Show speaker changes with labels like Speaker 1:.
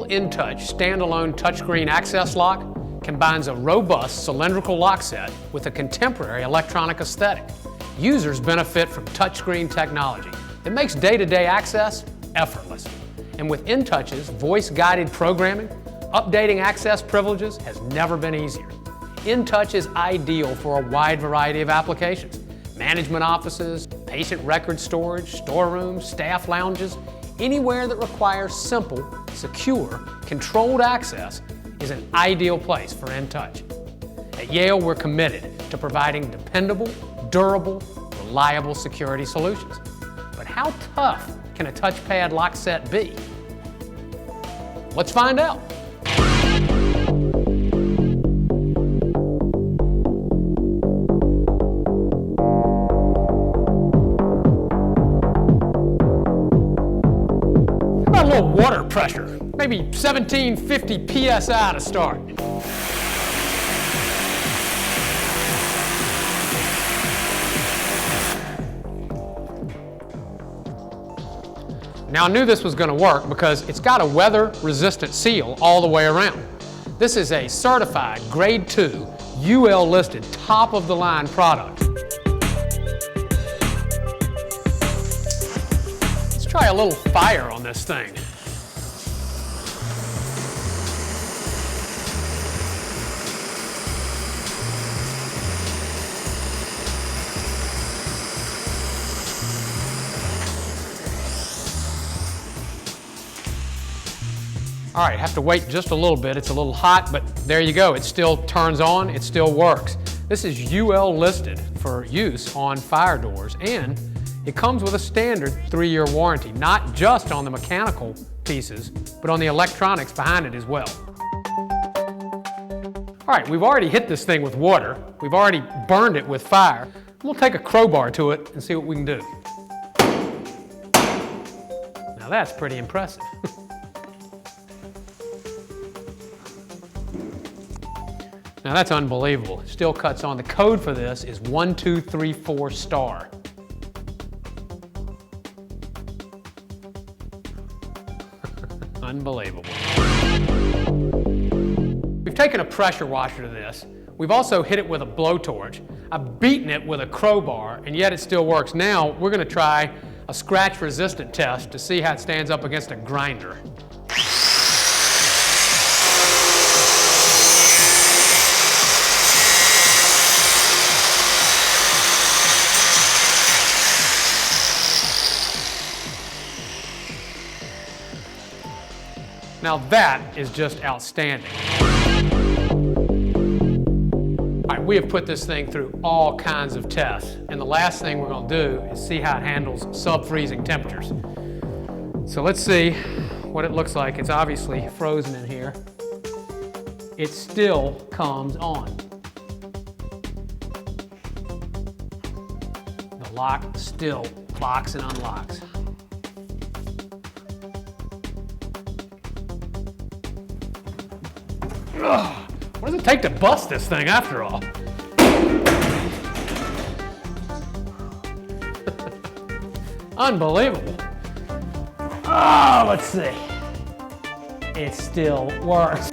Speaker 1: InTouch standalone touchscreen access lock combines a robust cylindrical lock set with a contemporary electronic aesthetic. Users benefit from touchscreen technology that makes day-to-day access effortless. And with InTouch's voice-guided programming, updating access privileges has never been easier. InTouch is ideal for a wide variety of applications. Management offices, patient record storage, storerooms, staff lounges, anywhere that requires simple, secure, controlled access is an ideal place for InTouch. At Yale, we're committed to providing dependable, durable, reliable security solutions. But how tough can a touchpad lock set be? Let's find out. How about a little water pressure? Maybe 1750 psi to start. Now I knew this was going to work because it's got a weather-resistant seal all the way around. This is a certified Grade 2, UL listed top-of-the-line product. Let's try a little fire on this thing. All right, have to wait just a little bit. It's a little hot, but there you go. It still turns on, it still works. This is UL listed for use on fire doors, and it comes with a standard 3-year warranty, not just on the mechanical pieces, but on the electronics behind it as well. All right, we've already hit this thing with water. We've already burned it with fire. We'll take a crowbar to it and see what we can do. Now that's pretty impressive. Now that's unbelievable. It still cuts on. The code for this is 1234 star. Unbelievable. We've taken a pressure washer to this. We've also hit it with a blowtorch. I've beaten it with a crowbar, and yet it still works. Now we're going to try a scratch-resistant test to see how it stands up against a grinder. Now that is just outstanding. All right, we have put this thing through all kinds of tests, and the last thing we're going to do is see how it handles sub-freezing temperatures. So let's see what it looks like. It's obviously frozen in here. It still comes on. The lock still locks and unlocks. Ugh, what does it take to bust this thing after all? Unbelievable. Oh, let's see. It still works.